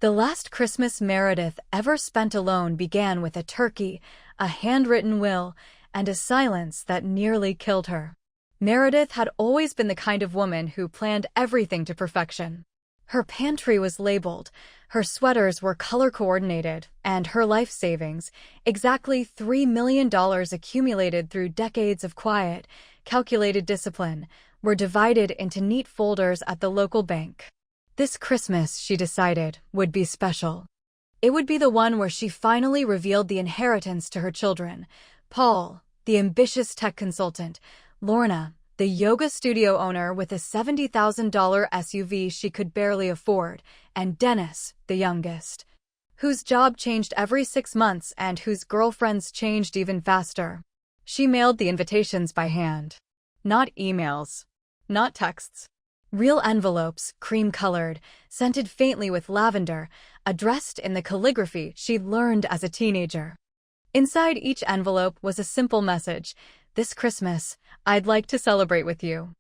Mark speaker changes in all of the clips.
Speaker 1: The last Christmas Meredith ever spent alone began with a turkey, a handwritten will, and a silence that nearly killed her. Meredith had always been the kind of woman who planned everything to perfection. Her pantry was labeled, her sweaters were color-coordinated, and her life savings, exactly $3 million accumulated through decades of quiet, calculated discipline, were divided into neat folders at the local bank. This Christmas, she decided, would be special. It would be the one where she finally revealed the inheritance to her children. Paul, the ambitious tech consultant, Lorna, the yoga studio owner with a $70,000 SUV she could barely afford, and Dennis, the youngest, whose job changed every 6 months and whose girlfriends changed even faster. She mailed the invitations by hand. Not emails. Not texts. Real envelopes, cream-colored, scented faintly with lavender, addressed in the calligraphy she'd learned as a teenager. Inside each envelope was a simple message: "This Christmas, I'd like to celebrate with you.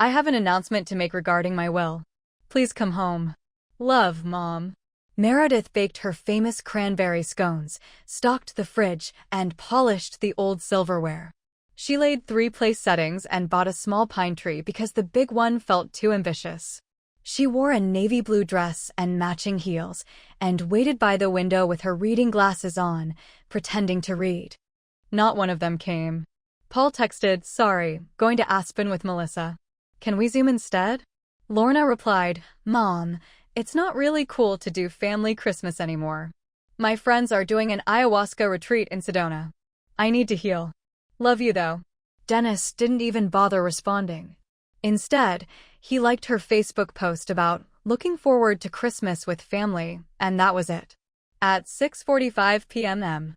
Speaker 1: I have an announcement to make regarding my will. Please come home. Love, Mom." Meredith baked her famous cranberry scones, stocked the fridge, and polished the old silverware. She laid 3 place settings and bought a small pine tree because the big one felt too ambitious. She wore a navy blue dress and matching heels, and waited by the window with her reading glasses on, pretending to read. Not one of them came. Paul texted, "Sorry, going to Aspen with Melissa. Can we Zoom instead?" Lorna replied, "Mom, it's not really cool to do family Christmas anymore. My friends are doing an ayahuasca retreat in Sedona. I need to heal. Love you though." Dennis didn't even bother responding. Instead, he liked her Facebook post about looking forward to Christmas with family, and that was it. At 6:45 p.m.,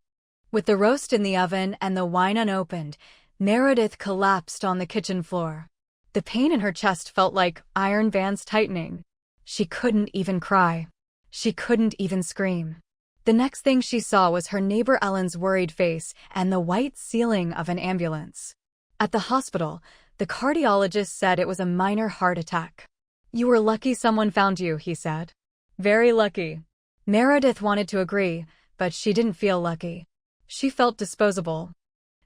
Speaker 1: with the roast in the oven and the wine unopened, Meredith collapsed on the kitchen floor. The pain in her chest felt like iron bands tightening. She couldn't even cry. She couldn't even scream. The next thing she saw was her neighbor Ellen's worried face and the white ceiling of an ambulance. At the hospital, the cardiologist said it was a minor heart attack. "You were lucky someone found you," he said. "Very lucky." Meredith wanted to agree, but she didn't feel lucky. She felt disposable.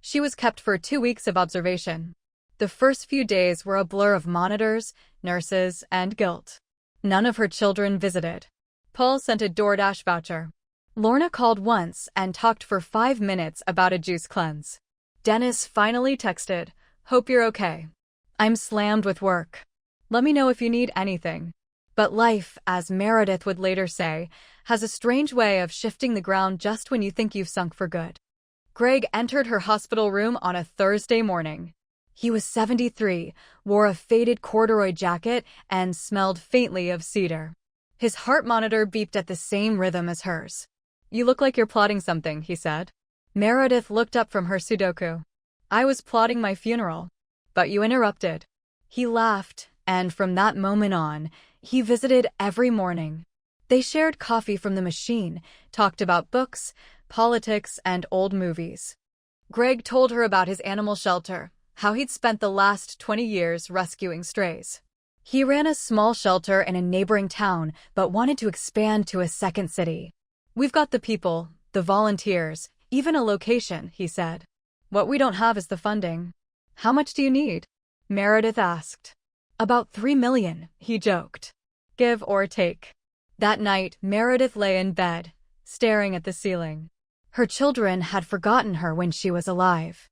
Speaker 1: She was kept for 2 weeks of observation. The first few days were a blur of monitors, nurses, and guilt. None of her children visited. Paul sent a DoorDash voucher. Lorna called once and talked for 5 minutes about a juice cleanse. Dennis finally texted, "Hope you're okay. I'm slammed with work. Let me know if you need anything." But life, as Meredith would later say, has a strange way of shifting the ground just when you think you've sunk for good. Greg entered her hospital room on a Thursday morning. He was 73, wore a faded corduroy jacket, and smelled faintly of cedar. His heart monitor beeped at the same rhythm as hers. "You look like you're plotting something," he said. Meredith looked up from her Sudoku. "I was plotting my funeral. But you interrupted." He laughed, and from that moment on, he visited every morning. They shared coffee from the machine, talked about books, politics, and old movies. Greg told her about his animal shelter, how he'd spent the last 20 years rescuing strays. He ran a small shelter in a neighboring town, but wanted to expand to a second city. "We've got the people, the volunteers, even a location," he said. "What we don't have is the funding." "How much do you need?" Meredith asked. "About $3 million, he joked. "Give or take." That night, Meredith lay in bed, staring at the ceiling. Her children had forgotten her when she was alive.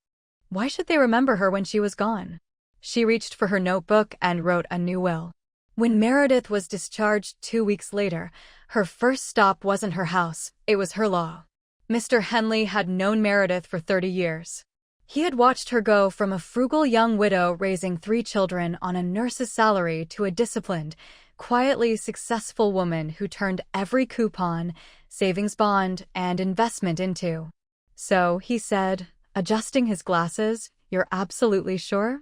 Speaker 1: Why should they remember her when she was gone? She reached for her notebook and wrote a new will. When Meredith was discharged 2 weeks later, her first stop wasn't her house, it was her law. Mr. Henley had known Meredith for 30 years. He had watched her go from a frugal young widow raising 3 children on a nurse's salary to a disciplined, quietly successful woman who turned every coupon, savings bond, and investment into. "So," he said, adjusting his glasses, "you're absolutely sure?"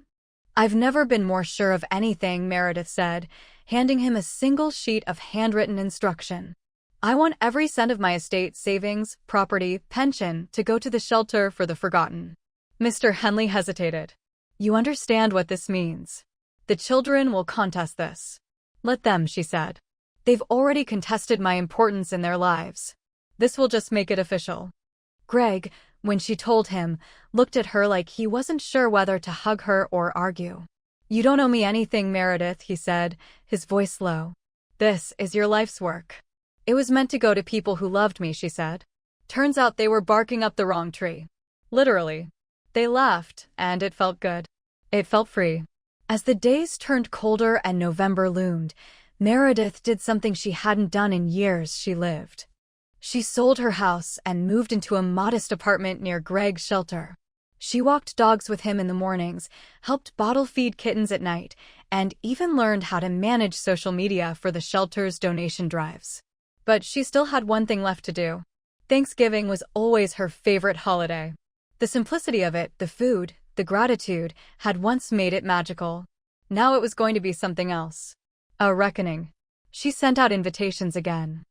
Speaker 1: "I've never been more sure of anything," Meredith said, handing him a single sheet of handwritten instruction. "I want every cent of my estate, savings, property, pension to go to the shelter for the forgotten." Mr. Henley hesitated. "You understand what this means. The children will contest this." "Let them," she said. They've already contested my importance in their lives. This will just make it official. Greg, when she told him, looked at her like he wasn't sure whether to hug her or argue. You don't owe me anything, Meredith, he said, his voice low. This is your life's work. It was meant to go to people who loved me, she said. Turns out they were barking up the wrong tree. Literally. They laughed, and it felt good. It felt free. As the days turned colder and November loomed, Meredith did something she hadn't done in years. She lived. She sold her house and moved into a modest apartment near Greg's shelter. She walked dogs with him in the mornings, helped bottle feed kittens at night, and even learned how to manage social media for the shelter's donation drives. But she still had one thing left to do. Thanksgiving was always her favorite holiday. The simplicity of it, the food, the gratitude, had once made it magical. Now it was going to be something else. A reckoning. She sent out invitations again.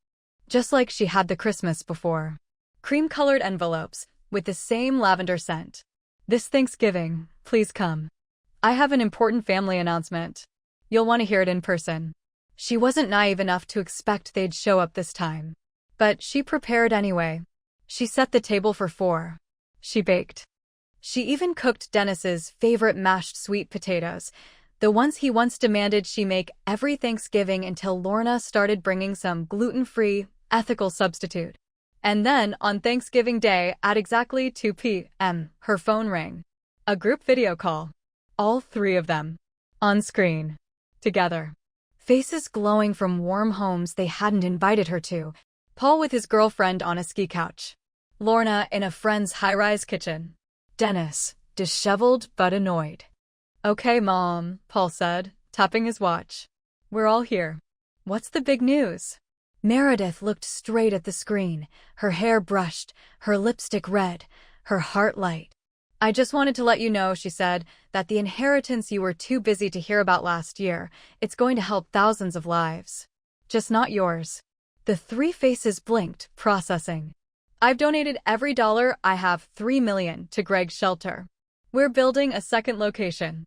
Speaker 1: Just like she had the Christmas before. Cream-colored envelopes, with the same lavender scent. This Thanksgiving, please come. I have an important family announcement. You'll want to hear it in person. She wasn't naive enough to expect they'd show up this time. But she prepared anyway. She set the table for 4. She baked. She even cooked Dennis's favorite mashed sweet potatoes, the ones he once demanded she make every Thanksgiving until Lorna started bringing some gluten-free, ethical substitute. And then, on Thanksgiving Day, at exactly 2 p.m., her phone rang. A group video call. All 3 of them. On screen. Together. Faces glowing from warm homes they hadn't invited her to. Paul with his girlfriend on a ski couch. Lorna in a friend's high-rise kitchen. Dennis, disheveled but annoyed. Okay, Mom, Paul said, tapping his watch. We're all here. What's the big news? Meredith looked straight at the screen, her hair brushed, her lipstick red, her heart light. I just wanted to let you know, she said, that the inheritance you were too busy to hear about last year, it's going to help thousands of lives. Just not yours. The 3 faces blinked, processing. I've donated every dollar I have, $3 million, to Greg's shelter. We're building a second location.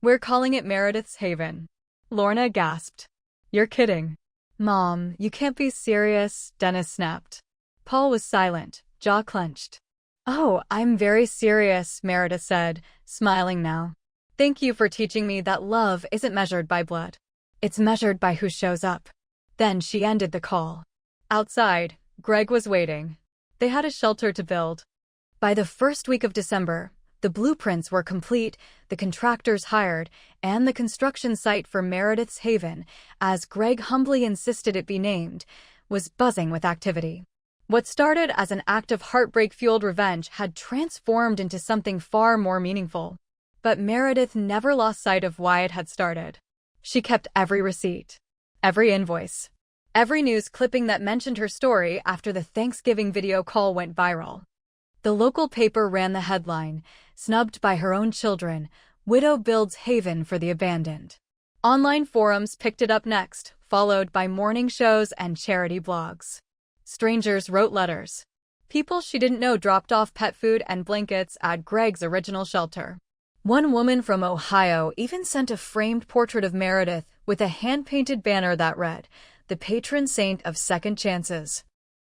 Speaker 1: We're calling it Meredith's Haven. Lorna gasped. You're kidding. Mom, you can't be serious, Dennis snapped. Paul was silent, jaw clenched. Oh, I'm very serious, Meredith said, smiling now. Thank you for teaching me that love isn't measured by blood. It's measured by who shows up. Then she ended the call. Outside, Greg was waiting. They had a shelter to build. By the first week of December, the blueprints were complete, the contractors hired, and the construction site for Meredith's Haven, as Greg humbly insisted it be named, was buzzing with activity. What started as an act of heartbreak-fueled revenge had transformed into something far more meaningful. But Meredith never lost sight of why it had started. She kept every receipt, every invoice, every news clipping that mentioned her story after the Thanksgiving video call went viral. The local paper ran the headline, snubbed by her own children, Widow builds haven for the abandoned. Online forums picked it up next, followed by morning shows and charity blogs. Strangers wrote letters. People she didn't know dropped off pet food and blankets at Greg's original shelter. One woman from Ohio even sent a framed portrait of Meredith with a hand-painted banner that read, "The patron saint of second chances."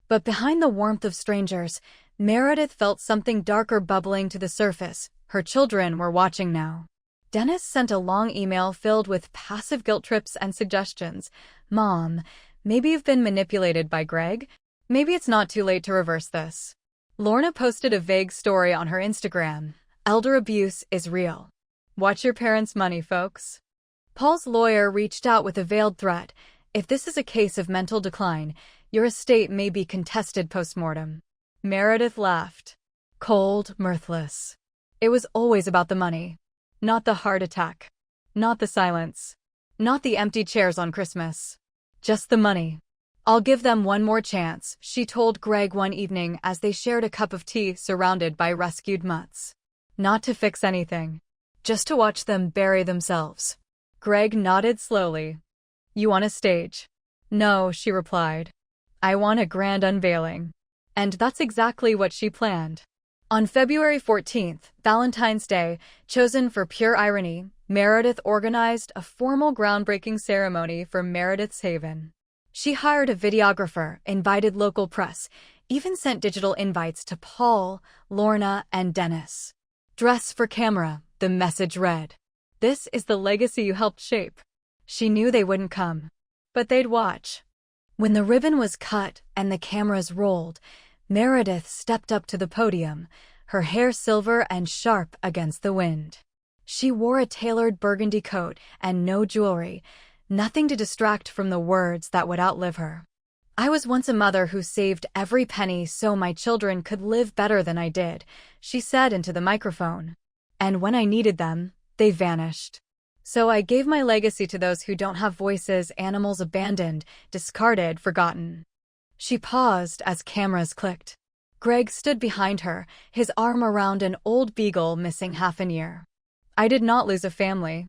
Speaker 1: But behind the warmth of strangers, Meredith felt something darker bubbling to the surface. Her children were watching now. Dennis sent a long email filled with passive guilt trips and suggestions. Mom, maybe you've been manipulated by Greg? Maybe it's not too late to reverse this. Lorna posted a vague story on her Instagram. Elder abuse is real. Watch your parents' money, folks. Paul's lawyer reached out with a veiled threat. If this is a case of mental decline, your estate may be contested post-mortem. Meredith laughed. Cold, mirthless. It was always about the money. Not the heart attack. Not the silence. Not the empty chairs on Christmas. Just the money. I'll give them one more chance, she told Greg one evening as they shared a cup of tea surrounded by rescued mutts. Not to fix anything. Just to watch them bury themselves. Greg nodded slowly. You want a stage? No, she replied. I want a grand unveiling. And that's exactly what she planned. On February 14th, Valentine's Day, chosen for pure irony, Meredith organized a formal groundbreaking ceremony for Meredith's Haven. She hired a videographer, invited local press, even sent digital invites to Paul, Lorna, and Dennis. "Dress for camera," the message read. "This is the legacy you helped shape." She knew they wouldn't come, but they'd watch. When the ribbon was cut and the cameras rolled, Meredith stepped up to the podium, her hair silver and sharp against the wind. She wore a tailored burgundy coat and no jewelry, nothing to distract from the words that would outlive her. "I was once a mother who saved every penny so my children could live better than I did," she said into the microphone. "And when I needed them, they vanished. So I gave my legacy to those who don't have voices, animals abandoned, discarded, forgotten." She paused as cameras clicked. Greg stood behind her, his arm around an old beagle missing half an ear. "I did not lose a family.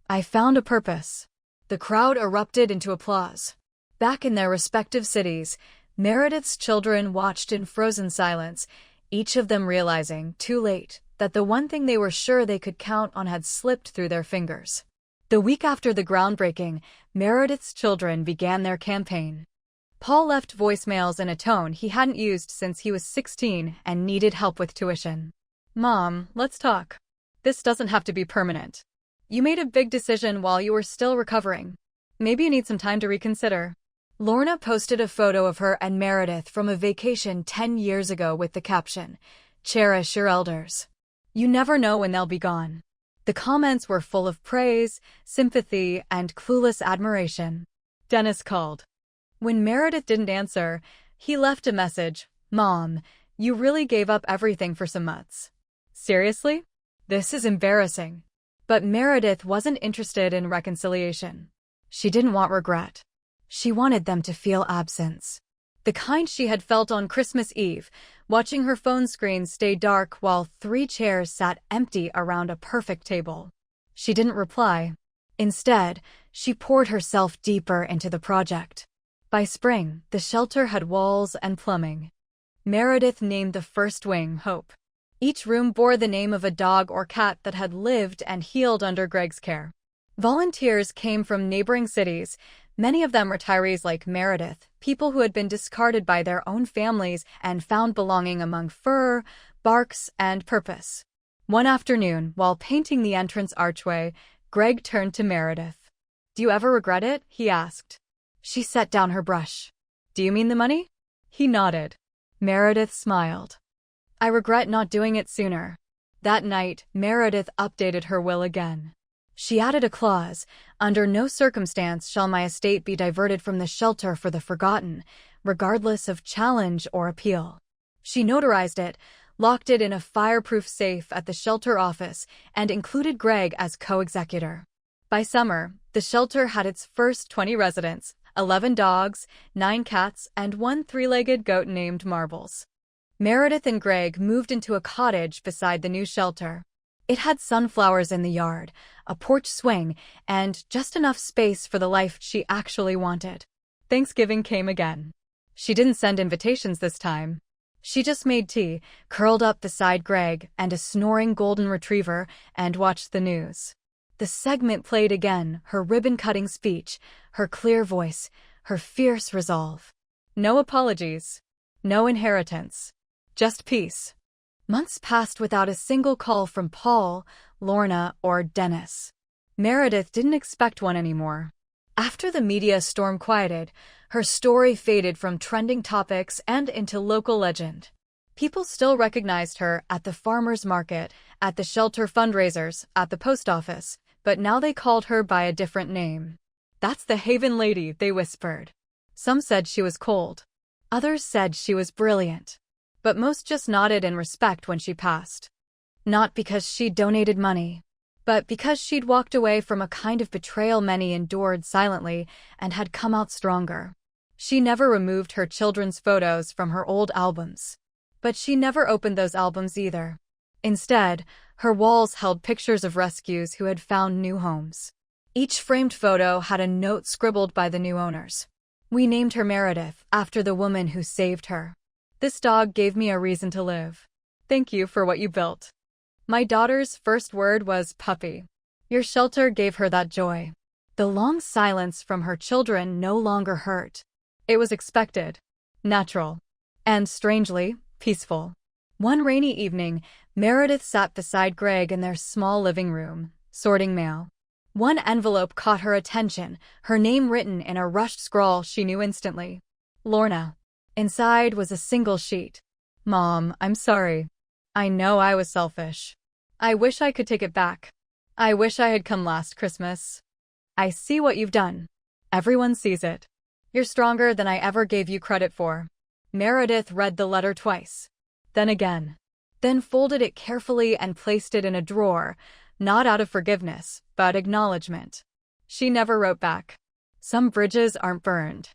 Speaker 1: I found a purpose." The crowd erupted into applause. Back in their respective cities, Meredith's children watched in frozen silence, each of them realizing, too late, that the one thing they were sure they could count on had slipped through their fingers. The week after the groundbreaking, Meredith's children began their campaign. Paul left voicemails in a tone he hadn't used since he was 16 and needed help with tuition. "Mom, let's talk. This doesn't have to be permanent. You made a big decision while you were still recovering. Maybe you need some time to reconsider." Lorna posted a photo of her and Meredith from a vacation 10 years ago with the caption, "Cherish your elders. You never know when they'll be gone." The comments were full of praise, sympathy, and clueless admiration. Dennis called. When Meredith didn't answer, he left a message, "Mom, you really gave up everything for some months. Seriously? This is embarrassing." But Meredith wasn't interested in reconciliation. She didn't want regret. She wanted them to feel absence. The kind she had felt on Christmas Eve, watching her phone screen stay dark while 3 chairs sat empty around a perfect table. She didn't reply. Instead, she poured herself deeper into the project. By spring, the shelter had walls and plumbing. Meredith named the first wing Hope. Each room bore the name of a dog or cat that had lived and healed under Greg's care. Volunteers came from neighboring cities, many of them retirees like Meredith, people who had been discarded by their own families and found belonging among fur, barks, and purpose. One afternoon, while painting the entrance archway, Greg turned to Meredith. "Do you ever regret it?" he asked. She set down her brush. "Do you mean the money?" He nodded. Meredith smiled. "I regret not doing it sooner." That night, Meredith updated her will again. She added a clause, "Under no circumstance shall my estate be diverted from the shelter for the forgotten, regardless of challenge or appeal." She notarized it, locked it in a fireproof safe at the shelter office, and included Greg as co-executor. By summer, the shelter had its first 20 residents, 11 dogs, 9 cats, and 1 3-legged goat named Marbles. Meredith and Greg moved into a cottage beside the new shelter. It had sunflowers in the yard, a porch swing, and just enough space for the life she actually wanted. Thanksgiving came again. She didn't send invitations this time. She just made tea, curled up beside Greg and a snoring golden retriever, and watched the news. The segment played again, her ribbon-cutting speech, her clear voice, her fierce resolve. No apologies. No inheritance. Just peace. Months passed without a single call from Paul, Lorna, or Dennis. Meredith didn't expect one anymore. After the media storm quieted, her story faded from trending topics and into local legend. People still recognized her at the farmer's market, at the shelter fundraisers, at the post office, but now they called her by a different name. "That's the Haven lady," they whispered. Some said she was cold. Others said she was brilliant. But most just nodded in respect when she passed. Not because she'd donated money, but because she'd walked away from a kind of betrayal many endured silently and had come out stronger. She never removed her children's photos from her old albums. But she never opened those albums either. Instead, her walls held pictures of rescues who had found new homes. Each framed photo had a note scribbled by the new owners. "We named her Meredith, after the woman who saved her. This dog gave me a reason to live. Thank you for what you built." My daughter's first word was puppy. Your shelter gave her that joy. The long silence from her children no longer hurt. It was expected, natural, and strangely peaceful. One rainy evening, Meredith sat beside Greg in their small living room, sorting mail. One envelope caught her attention, her name written in a rushed scrawl she knew instantly. Lorna. Inside was a single sheet. Mom, I'm sorry. I know I was selfish. I wish I could take it back. I wish I had come last Christmas. I see what you've done. Everyone sees it. You're stronger than I ever gave you credit for. Meredith read the letter twice. Then again. Then folded it carefully and placed it in a drawer, not out of forgiveness, but acknowledgement. She never wrote back. Some bridges aren't burned.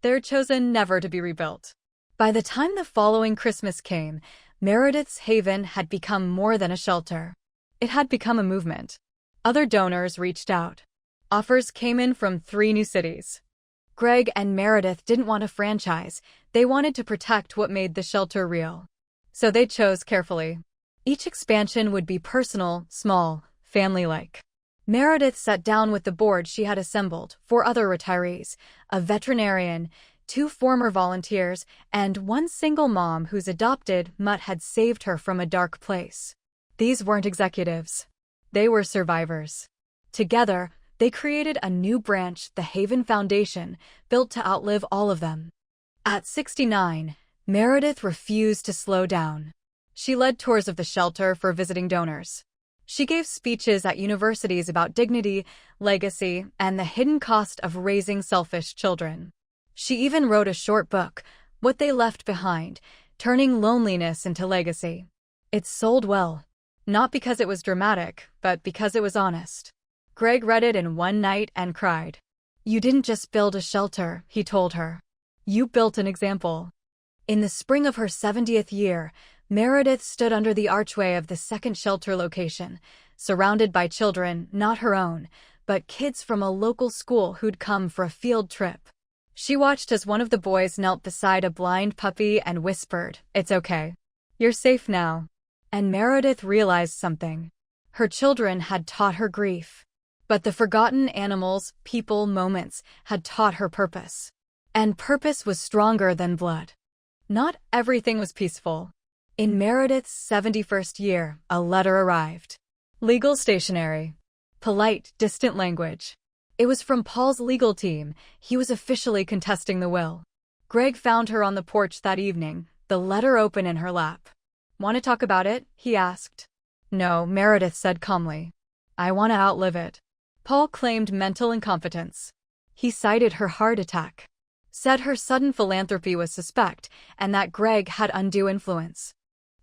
Speaker 1: They're chosen never to be rebuilt. By the time the following Christmas came, Meredith's haven had become more than a shelter. It had become a movement. Other donors reached out. Offers came in from 3 new cities. Greg and Meredith didn't want a franchise. They wanted to protect what made the shelter real. So they chose carefully. Each expansion would be personal, small, family-like. Meredith sat down with the board she had assembled, 4 other retirees, a veterinarian, 2 former volunteers, and 1 single mom whose adopted mutt had saved her from a dark place. These weren't executives. They were survivors. Together, they created a new branch, the Haven Foundation, built to outlive all of them. At 69, Meredith refused to slow down. She led tours of the shelter for visiting donors. She gave speeches at universities about dignity, legacy, and the hidden cost of raising selfish children. She even wrote a short book, What They Left Behind, Turning Loneliness into Legacy. It sold well, not because it was dramatic, but because it was honest. Greg read it in one night and cried. You didn't just build a shelter, he told her. You built an example. In the spring of her 70th year, Meredith stood under the archway of the second shelter location, surrounded by children, not her own, but kids from a local school who'd come for a field trip. She watched as one of the boys knelt beside a blind puppy and whispered, It's okay. You're safe now. And Meredith realized something. Her children had taught her grief. But the forgotten animals, people, moments had taught her purpose. And purpose was stronger than blood. Not everything was peaceful. In Meredith's 71st year, a letter arrived. Legal stationery. Polite, distant language. It was from Paul's legal team. He was officially contesting the will. Greg found her on the porch that evening, the letter open in her lap. Want to talk about it? He asked. No, Meredith said calmly. I want to outlive it. Paul claimed mental incompetence. He cited her heart attack. Said her sudden philanthropy was suspect, and that Greg had undue influence.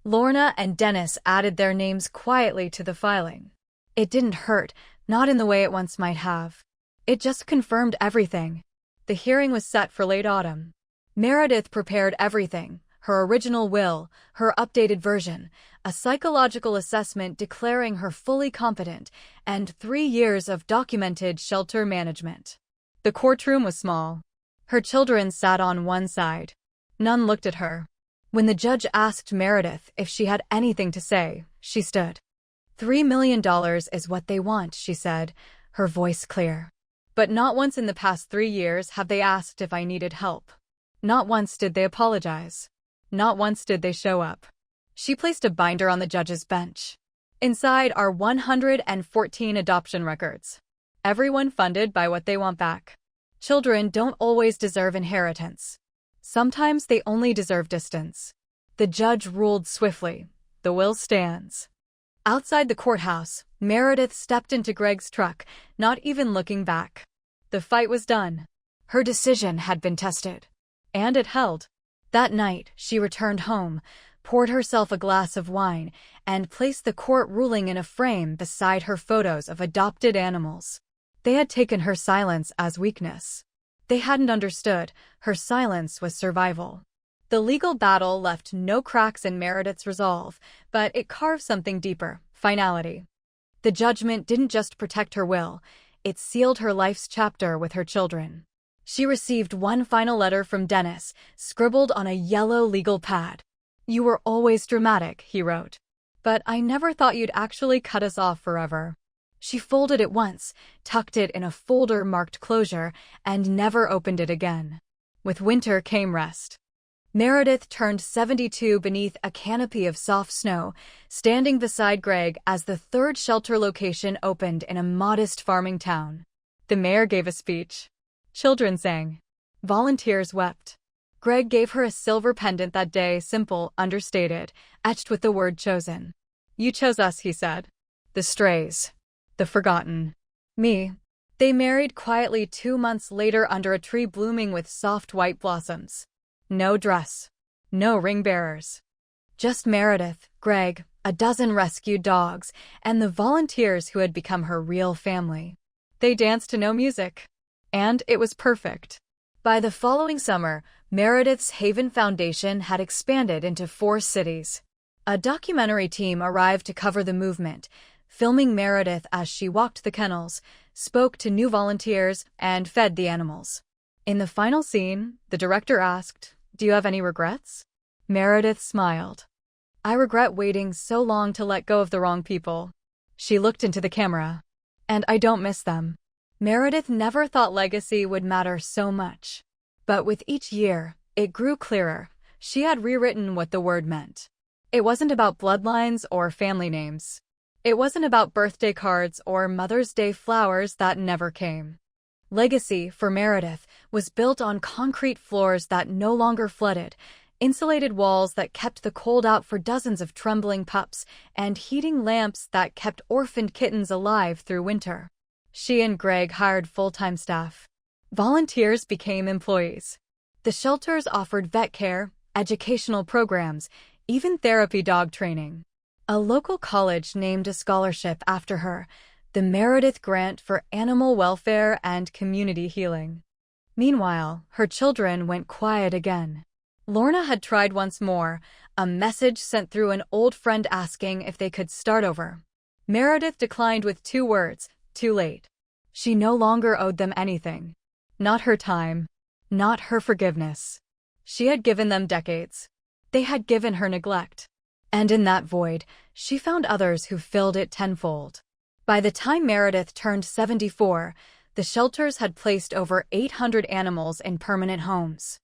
Speaker 1: Lorna and Dennis added their names quietly to the filing. It didn't hurt, not in the way it once might have. It just confirmed everything. The hearing was set for late autumn. Meredith prepared everything, her original will, her updated version, a psychological assessment declaring her fully competent, and 3 years of documented shelter management. The courtroom was small. Her children sat on one side. None looked at her. When the judge asked Meredith if she had anything to say, she stood. $3 million is what they want, she said, her voice clear. But not once in the past 3 years have they asked if I needed help. Not once did they apologize. Not once did they show up. She placed a binder on the judge's bench. Inside are 114 adoption records. Everyone funded by what they want back. Children don't always deserve inheritance. Sometimes they only deserve distance. The judge ruled swiftly. The will stands. Outside the courthouse, Meredith stepped into Greg's truck, not even looking back. The fight was done. Her decision had been tested. And it held. That night, she returned home, poured herself a glass of wine, and placed the court ruling in a frame beside her photos of adopted animals. They had taken her silence as weakness. They hadn't understood. Her silence was survival. The legal battle left no cracks in Meredith's resolve, but it carved something deeper, finality. The judgment didn't just protect her will, it sealed her life's chapter with her children. She received one final letter from Dennis, scribbled on a yellow legal pad. You were always dramatic, he wrote. But I never thought you'd actually cut us off forever. She folded it once, tucked it in a folder marked closure, and never opened it again. With winter came rest. Meredith turned 72 beneath a canopy of soft snow, standing beside Greg as the third shelter location opened in a modest farming town. The mayor gave a speech. Children sang. Volunteers wept. Greg gave her a silver pendant that day, simple, understated, etched with the word chosen. "You chose us," he said. "The strays. The forgotten. Me." They married quietly 2 months later under a tree blooming with soft white blossoms. No dress. No ring bearers. Just Meredith, Greg, a dozen rescued dogs, and the volunteers who had become her real family. They danced to no music. And it was perfect. By the following summer, Meredith's Haven Foundation had expanded into 4 cities. A documentary team arrived to cover the movement, filming Meredith as she walked the kennels, spoke to new volunteers, and fed the animals. In the final scene, the director asked, "Do you have any regrets?" Meredith smiled. "I regret waiting so long to let go of the wrong people." She looked into the camera. "And I don't miss them." Meredith never thought legacy would matter so much. But with each year, it grew clearer. She had rewritten what the word meant. It wasn't about bloodlines or family names. It wasn't about birthday cards or Mother's Day flowers that never came. Legacy, for Meredith, was built on concrete floors that no longer flooded, insulated walls that kept the cold out for dozens of trembling pups, and heating lamps that kept orphaned kittens alive through winter. She and Greg hired full-time staff. Volunteers became employees. The shelters offered vet care, educational programs, even therapy dog training. A local college named a scholarship after her, the Meredith Grant for Animal Welfare and Community Healing. Meanwhile, her children went quiet again. Lorna had tried once more, a message sent through an old friend asking if they could start over. Meredith declined with 2 words, "Too late." She no longer owed them anything. Not her time. Not her forgiveness. She had given them decades. They had given her neglect. And in that void, she found others who filled it tenfold. By the time Meredith turned 74, the shelters had placed over 800 animals in permanent homes.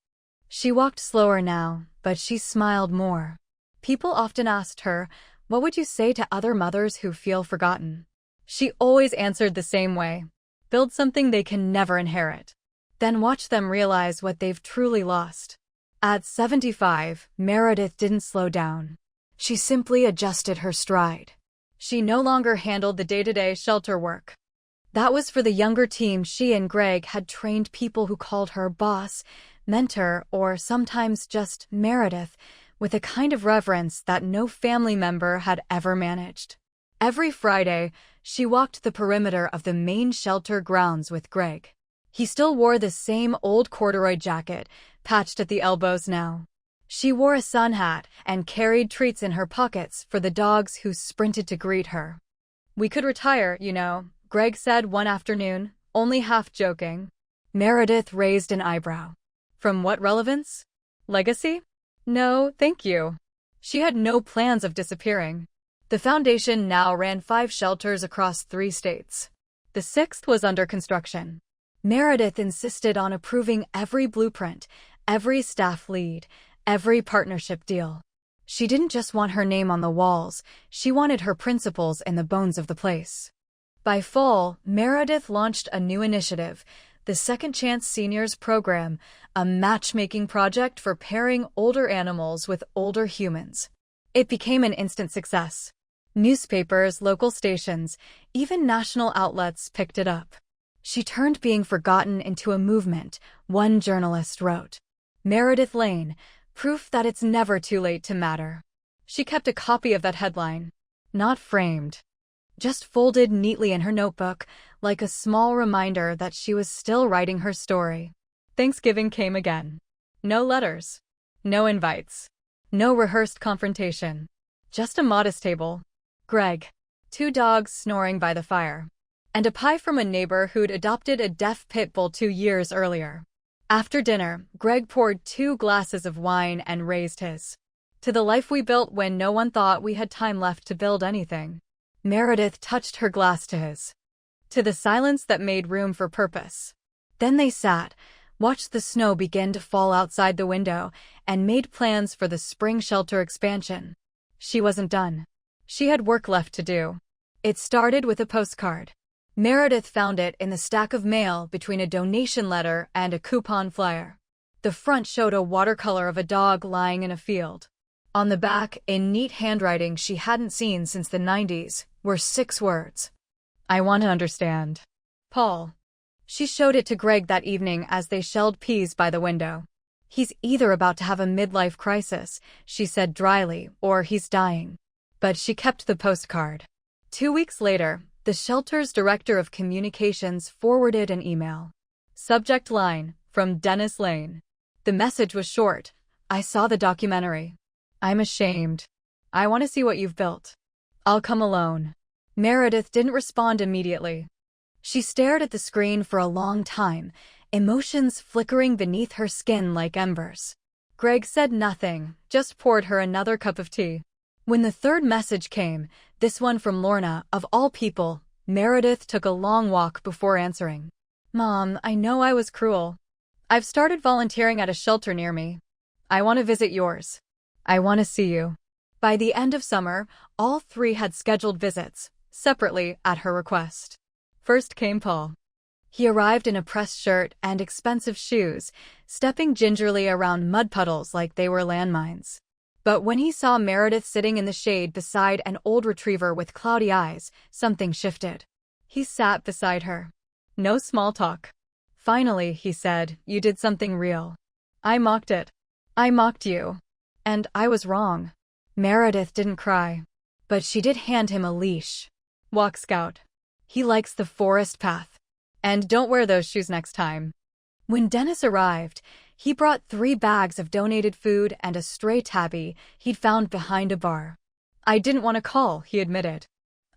Speaker 1: She walked slower now, but she smiled more. People often asked her, "What would you say to other mothers who feel forgotten?" She always answered the same way: build something they can never inherit. Then watch them realize what they've truly lost. At 75, Meredith didn't slow down. She simply adjusted her stride. She no longer handled the day-to-day shelter work. That was for the younger team. She and Greg had trained people who called her boss, mentor, or sometimes just Meredith, with a kind of reverence that no family member had ever managed. Every Friday, she walked the perimeter of the main shelter grounds with Greg. He still wore the same old corduroy jacket, patched at the elbows now. She wore a sun hat and carried treats in her pockets for the dogs who sprinted to greet her. "We could retire, you know," Greg said one afternoon, only half joking. Meredith raised an eyebrow. From what relevance? Legacy? No, thank you. She had no plans of disappearing. The foundation now ran 5 shelters across 3 states. The 6th was under construction. Meredith insisted on approving every blueprint, every staff lead, every partnership deal. She didn't just want her name on the walls, she wanted her principles in the bones of the place. By fall, Meredith launched a new initiative, the Second Chance Seniors Program, a matchmaking project for pairing older animals with older humans. It became an instant success. Newspapers, local stations, even national outlets picked it up. She turned being forgotten into a movement, one journalist wrote. Meredith Lane, proof that it's never too late to matter. She kept a copy of that headline. Not framed. Just folded neatly in her notebook, like a small reminder that she was still writing her story. Thanksgiving came again. No letters. No invites. No rehearsed confrontation. Just a modest table. Greg. 2 dogs snoring by the fire. And a pie from a neighbor who'd adopted a deaf pit bull 2 years earlier. After dinner, Greg poured 2 glasses of wine and raised his. To the life we built when no one thought we had time left to build anything. Meredith touched her glass to his. To the silence that made room for purpose. Then they sat, watched the snow begin to fall outside the window, and made plans for the spring shelter expansion. She wasn't done. She had work left to do. It started with a postcard. Meredith found it in the stack of mail between a donation letter and a coupon flyer. The front showed a watercolor of a dog lying in a field. On the back, in neat handwriting she hadn't seen since the 90s, were 6 words. "I want to understand. Paul." She showed it to Greg that evening as they shelled peas by the window. "He's either about to have a midlife crisis," she said dryly, "or he's dying." But she kept the postcard. 2 weeks later, the shelter's director of communications forwarded an email. Subject line, from Dennis Lane. The message was short. "I saw the documentary. I'm ashamed. I want to see what you've built. I'll come alone." Meredith didn't respond immediately. She stared at the screen for a long time, emotions flickering beneath her skin like embers. Greg said nothing, just poured her another cup of tea. When the third message came, this one from Lorna, of all people, Meredith took a long walk before answering. "Mom, I know I was cruel. I've started volunteering at a shelter near me. I want to visit yours. I want to see you." By the end of summer, all 3 had scheduled visits, separately at her request. First came Paul. He arrived in a pressed shirt and expensive shoes, stepping gingerly around mud puddles like they were landmines. But when he saw Meredith sitting in the shade beside an old retriever with cloudy eyes, something shifted. He sat beside her. No small talk. "Finally," he said, "you did something real. I mocked it. I mocked you. And I was wrong." Meredith didn't cry. But she did hand him a leash. "Walk, Scout. He likes the forest path. And don't wear those shoes next time." When Dennis arrived, he brought 3 bags of donated food and a stray tabby he'd found behind a bar. "I didn't want to call," he admitted.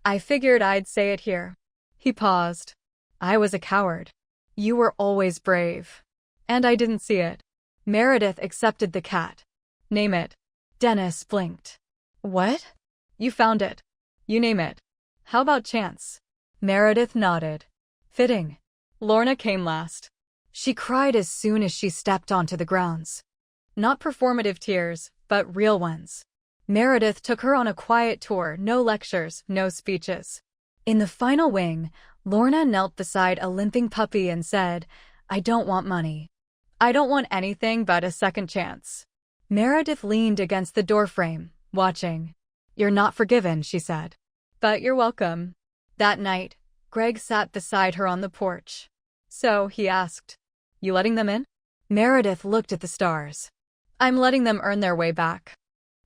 Speaker 1: "I figured I'd say it here." He paused. "I was a coward. You were always brave. And I didn't see it." Meredith accepted the cat. "Name it." Dennis blinked. "What?" "You found it. You name it. How about Chance?" Meredith nodded. "Fitting." Lorna came last. She cried as soon as she stepped onto the grounds. Not performative tears, but real ones. Meredith took her on a quiet tour, no lectures, no speeches. In the final wing, Lorna knelt beside a limping puppy and said, "I don't want money. I don't want anything but a second chance." Meredith leaned against the doorframe, watching. "You're not forgiven," she said. "But you're welcome." That night, Greg sat beside her on the porch. "So," he asked, "you letting them in?" Meredith looked at the stars. "I'm letting them earn their way back."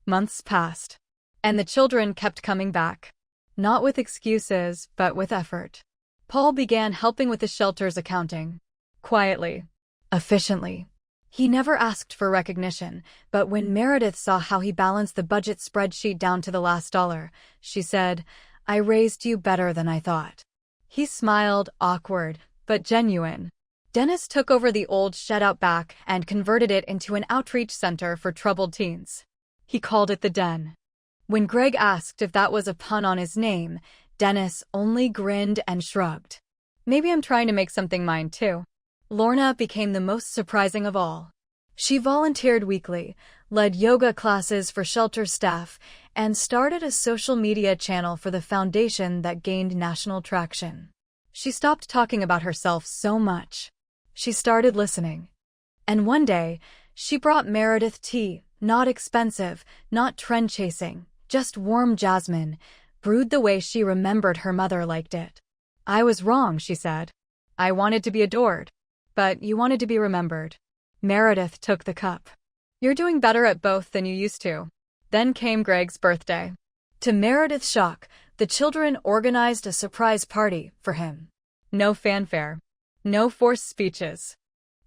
Speaker 1: Months passed. And the children kept coming back. Not with excuses, but with effort. Paul began helping with the shelter's accounting. Quietly. Efficiently. He never asked for recognition, but when Meredith saw how he balanced the budget spreadsheet down to the last dollar, she said, "I raised you better than I thought." He smiled, awkward, but genuine. Dennis took over the old shed out back and converted it into an outreach center for troubled teens. He called it the Den. When Greg asked if that was a pun on his name, Dennis only grinned and shrugged. "Maybe I'm trying to make something mine too." Lorna became the most surprising of all. She volunteered weekly, led yoga classes for shelter staff, and started a social media channel for the foundation that gained national traction. She stopped talking about herself so much. She started listening. And one day, she brought Meredith tea, not expensive, not trend-chasing, just warm jasmine, brewed the way she remembered her mother liked it. "I was wrong," she said. "I wanted to be adored. But you wanted to be remembered." Meredith took the cup. "You're doing better at both than you used to." Then came Greg's birthday. To Meredith's shock, the children organized a surprise party for him. No fanfare. No forced speeches.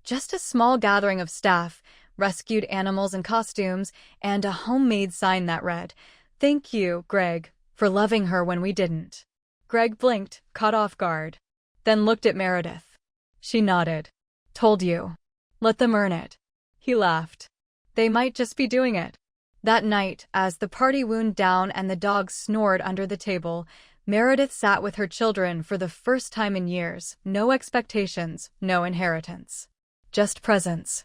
Speaker 1: Just a small gathering of staff, rescued animals in costumes, and a homemade sign that read, "Thank you, Greg, for loving her when we didn't." Greg blinked, caught off guard. Then looked at Meredith. She nodded. "Told you. Let them earn it." He laughed. "They might just be doing it." That night, as the party wound down and the dog snored under the table, Meredith sat with her children for the first time in years, no expectations, no inheritance. just presents.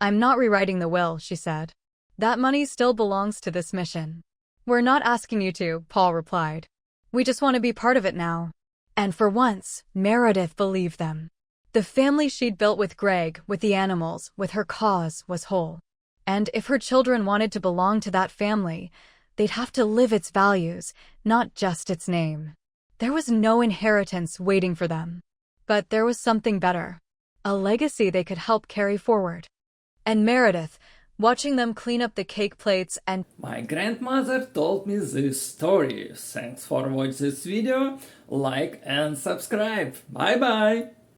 Speaker 1: I'm not rewriting the will, she said. That money still belongs to this mission. We're not asking you to, Paul replied. We just want to be part of it now. And for once, Meredith believed them. The family she'd built with Greg, with the animals, with her cause, was whole. And if her children wanted to belong to that family, they'd have to live its values, not just its name. There was no inheritance waiting for them. But there was something better. A legacy they could help carry forward. And Meredith, watching them clean up the cake plates and
Speaker 2: My grandmother told me this story. Thanks for watching this video. Like and subscribe. Bye bye.